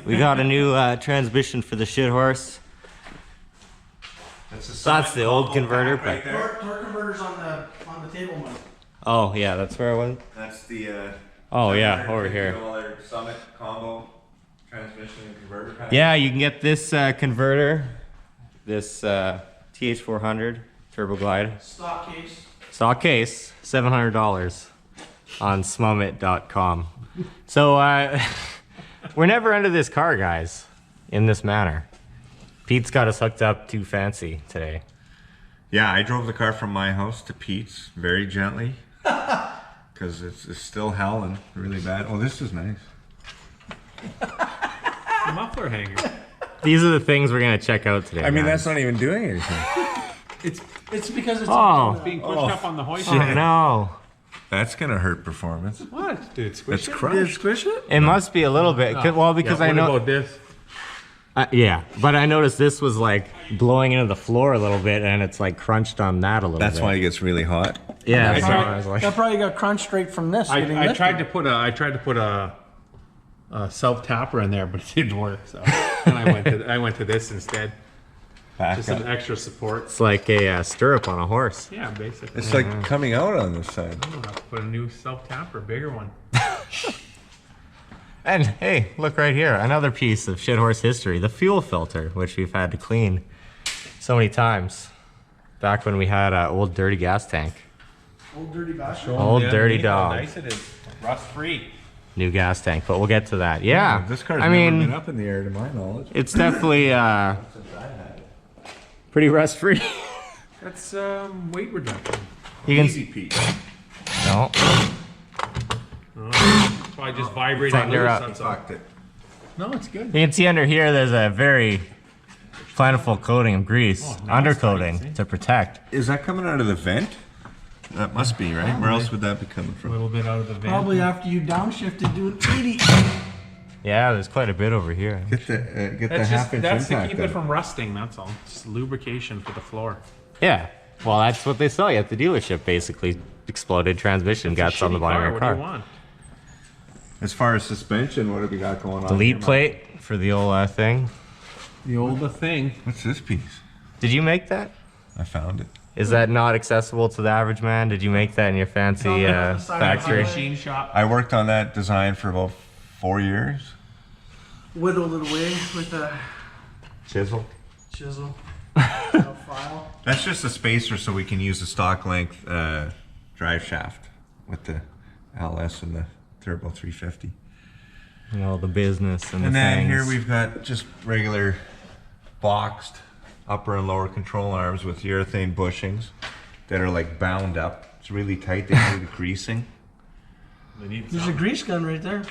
We got a new transmission for the shit horse. That's the old converter, but torque converter's on the table, Mike. oh yeah, that's where I was. That's the Oh yeah, over here. Summit combo transmission and converter pack. Yeah, you can get this converter, this TH400 Turbo Glide. Stock case, $700 on smumit.com. So we're never under this car, guys, in this manner. Pete's got us hooked up too fancy today. Yeah, I drove the car from my house to Pete's very gently because it's still howling really bad. Oh, this is nice. Muffler hanger. These are the things we're gonna check out today. I mean, guys. that's not even doing anything. It's because it's Being pushed up on the hoist. Shit, no. That's gonna hurt performance. What? Dude, squish That's it? crushed. Did it squish it? It must be a little bit. Well, because Yeah, I what know. about this? Yeah, but I noticed this was like blowing into the floor a little bit, and it's like crunched on that a little bit. That's why it gets really hot. Yeah, I so tried- I was like, That probably got crunched straight from this. I tried to put a self tapper in there, but it didn't work. So and I went to this instead. Back Just up. some extra support. it's like a stirrup on a horse. Yeah, basically. It's like coming out on this side. I'll have to put a new self tapper, bigger one. And hey, look right here, another piece of shit horse history: the fuel filter, which we've had to clean so many times. Back when we had an old dirty gas tank. Old dirty bastard. Old dirty dog. Nice it is. Rust free. New gas tank, but we'll get to that. Yeah, This car's I never mean, been up in the air to my knowledge. it's definitely pretty rust free. That's weight reduction. You can Easy Pete. no. So I just vibrate Tighten on her loose, up. that's all. Fucked it. No, it's good. You can see under here there's a very plentiful coating of grease, undercoating to protect. Is that coming out of the vent? That must be, right? Where else would that be coming A from? little bit out of the van. Probably after you downshifted doing 80. Yeah, there's quite a bit over here. Get the That's half just inch that's to impact. keep it out. from rusting. That's all. Just lubrication for the floor. Yeah, well, that's what they sell you at the dealership, basically. Exploded transmission guts on the Shitty bottom car, of your what car. do you want? As far as suspension, what have we got going on? Delete here, plate for the old thing. The older thing. Mike? What's this piece? Did you make that? I found it. Is that not accessible to the average man? Did you make that in your fancy factory? Machine shop. I worked on that design for about 4 years. Whittled it away with a Chisel. chisel. File. That's just a spacer so we can use the stock length drive shaft with the LS and the Turbo 350. You know, the business and the And then things. here we've got just regular boxed upper and lower control arms with urethane bushings that are like bound up. It's really tight. They need greasing. They need There's a something. grease gun right there.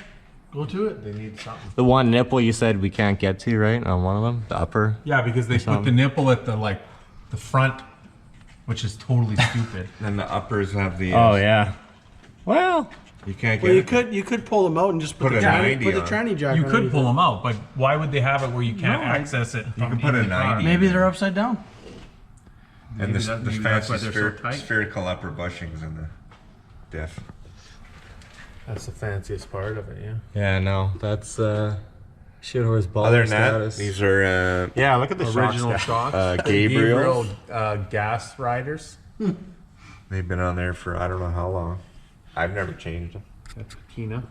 Go to it. They need something. The one nipple you said we can't get to, right? On one of them? The upper? Yeah, because they put the nipple at the the front, which is totally stupid. Then the uppers have the. Oh, yeah. Well, You can't get. Well, it. you could pull them out and just put Put the a tranny, 90 put the on. tranny jack. You could underneath pull it. them out, but why would they have it where you can't No, I- access it? You from can put a either car? 90. Maybe they're upside down. And Maybe the maybe that's fancy why they're so tight. spherical upper bushings in the diff. That's the fanciest part of it, yeah. yeah, no, that's shit horse baller Other than status. that, these are Yeah, look at the Original shocks. Gabriel. Gas riders. They've been on there for I don't know how long. I've never changed them. That's Kina.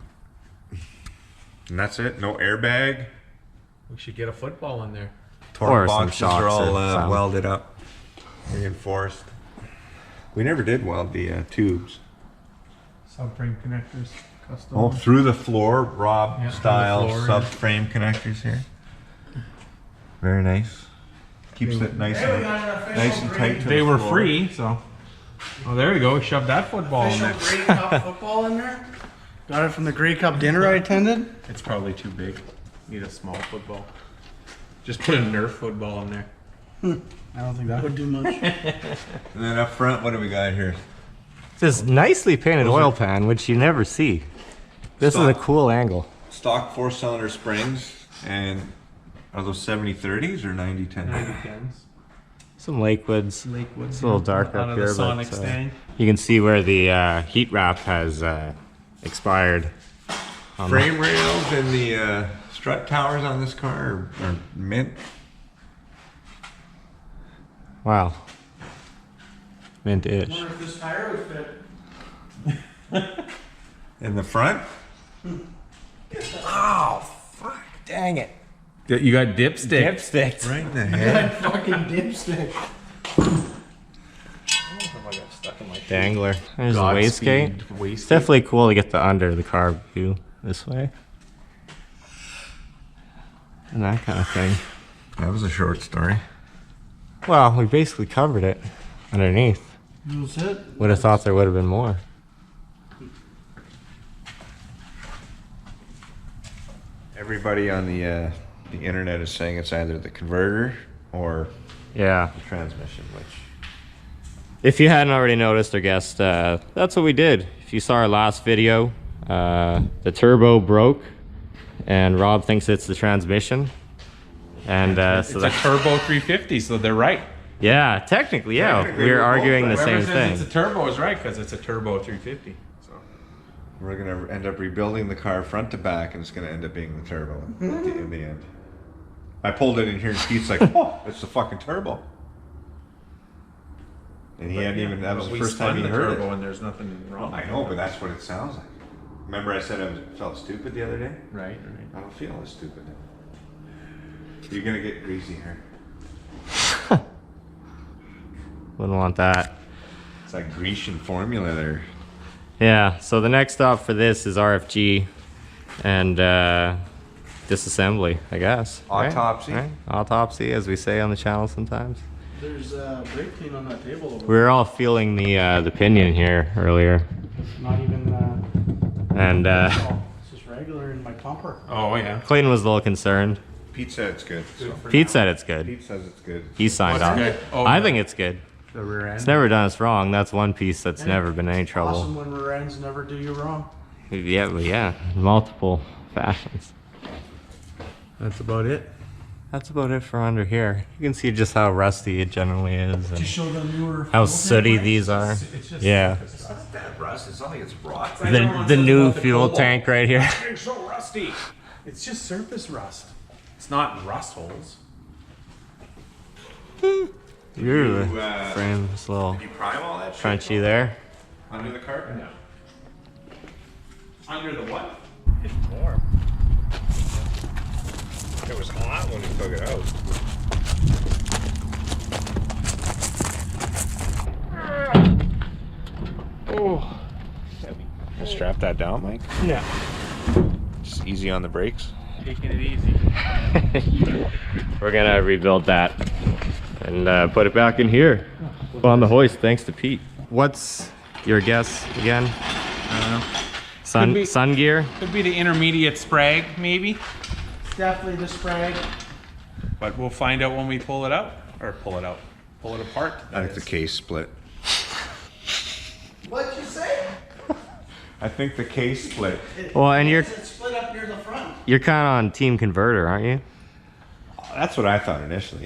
And that's it. No airbag. We should get a football in there. Or Torque some boxes shocks are all or something. welded up, reinforced. We never did weld the tubes. Subframe connectors. Custom. Oh, through the floor, Rob Yeah, through the style floor, yeah. subframe connectors here. Very nice. Keeps it nice and tight to They the were floor. free, so. Oh, there we go. We shoved that football in there. Official Grey Cup football in there. Got it from the Grey Cup dinner I attended. It's probably too big. Need a small football. Just put a Nerf football in there. I don't think that would do much. And then up front, what do we got here? This nicely painted oil pan, which you never see. This is a Stop. cool angle. Stock 4-cylinder springs, and are those 70-30s or 90-10? 90-10s. Some Lakewoods. Lakewood. It's a little dark out up of here, the Sonic but stand. you can see where the heat wrap has expired. Frame rails and the strut towers on this car are mint. Wow. Mint-ish. I wonder if this tire would fit. In the front? Oh, fuck. Dang it. You got dipstick. Dipsticks. Right in the head. That fucking dipstick. Dangler. There's a wastegate. It's Wastegate. definitely cool to get the under the car view this way. And that kind of thing. That was a short story. Well, we basically covered it underneath. That was it. Would have thought there would have been more. Everybody on the internet is saying it's either the converter or Yeah. the transmission, which If you hadn't already noticed or guessed, that's what we did. If you saw our last video, the turbo broke, and Rob thinks it's the transmission. And It's so a that, turbo 350, so they're right. yeah, technically, yeah, Technically, we're we're both arguing the right. same Whoever says thing. it's a turbo is right because it's a turbo 350. So we're gonna end up rebuilding the car front to back, and it's gonna end up being the turbo in the end. I pulled it in here, and Pete's like, "Oh, it's the fucking turbo." And he hadn't even, that was the first time he heard turbo it. and there's nothing wrong. I know, but that's what it sounds like. Remember I said I felt stupid the other day? Right. I don't feel as stupid now. You're gonna get greasy here. Wouldn't want that. It's like Grecian formula there. Yeah, so the next stop for this is RFG and disassembly, I guess. right? Autopsy. Right? Autopsy, as we say on the channel sometimes. There's brake clean on that table. We were all feeling the pinion here earlier, Not even. and Oh, it's just regular in my bumper. Oh yeah. Clayton was a little concerned. Pete said it's good. So. Pete said it's good. Pete says it's good. He signed What's off. good? Oh, I the- think it's good. The rear end. It's never done us wrong. That's one piece that's never been any trouble. Awesome when rear ends never do you wrong. Yeah, but yeah, multiple fashions. That's about it. That's about it for under here. You can see just how rusty it generally is, To and show the newer. how fuel sooty tank these are. It's just Yeah, It's not that rust. It's not like it's rot. the new fuel tank right here. It's so rusty. It's just surface rust. It's not rust holes. You're the You, frame, this little Did you prime all that shit? crunchy there. Under the carpet? No. Under the what? It's warm. It was hot when we took it out. Oh, Strap that down, Mike. yeah. Just easy on the brakes. Taking it easy. We're gonna rebuild that and put it back in here on the hoist. Thanks to Pete. What's your guess again? I don't know. Sun Could be- sun gear. Could be the intermediate sprag, maybe. It's definitely the sprag. But we'll find out when we pull it out. Or pull it out. Pull it apart. I think the case split. What'd you say? I think the case split. Well, and you're It's split up near the front. kind of on team converter, aren't you? That's what I thought initially.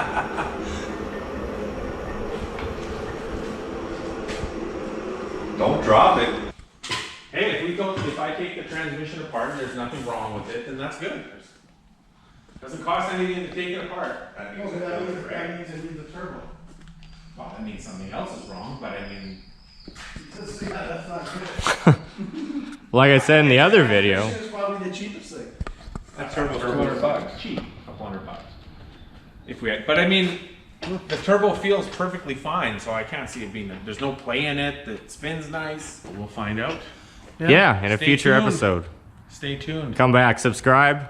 Don't drop it. Hey, if I take the transmission apart and there's nothing wrong with it, then that's good. Doesn't cost anything to take it apart. That means it needs a turbo. Well, that means something else is wrong, but I mean, Yeah, that's not good. Like I said in the other video. It's probably the cheapest thing. that turbo's $200. Cheap, $200. If we had, but I mean, the turbo feels perfectly fine, so I can't see it being, there's no play in it, it spins nice. We'll find out. Yeah, in a Stay future tuned. episode. Stay tuned. Come back, subscribe.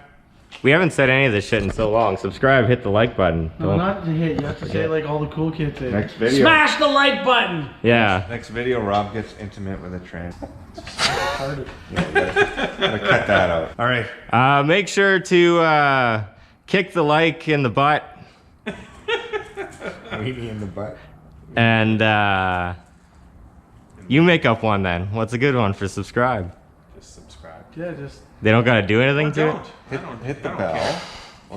We haven't said any of this shit in so long. Subscribe, hit the like button. No, Don't- not to hit. You have to say like all the cool kids say. Next video. Smash the like button. Yeah. Next video, Rob gets intimate with a trans. Retarded. Gotta cut that out. All right. Make sure to kick the like in the butt. Weenie in the butt. And you make up one then. What's a good one for subscribe? Just subscribe. Yeah, just They don't gotta do anything to it? Hit the bell.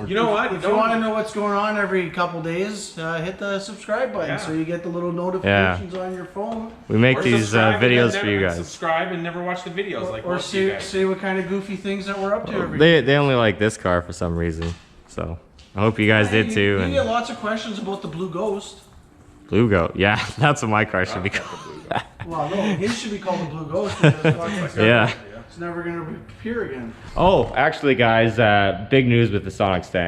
You know what? If you want to know what's going on every couple days, hit the subscribe button so you get the little notifications on your phone. We make Or these subscribe and videos then for you never- guys. Subscribe and never watch the videos like Or most of you see, guys. see what kind of goofy things that we're up to every day. They only like this car for some reason. So I hope you guys did too. You And get lots of questions about the Blue Ghost. Blue Goat. Yeah, that's what my car should be called. Well, no, his should be called the Blue Ghost because Yeah. it's never going to appear again. Oh, actually, guys, big news with the Sonic Stank.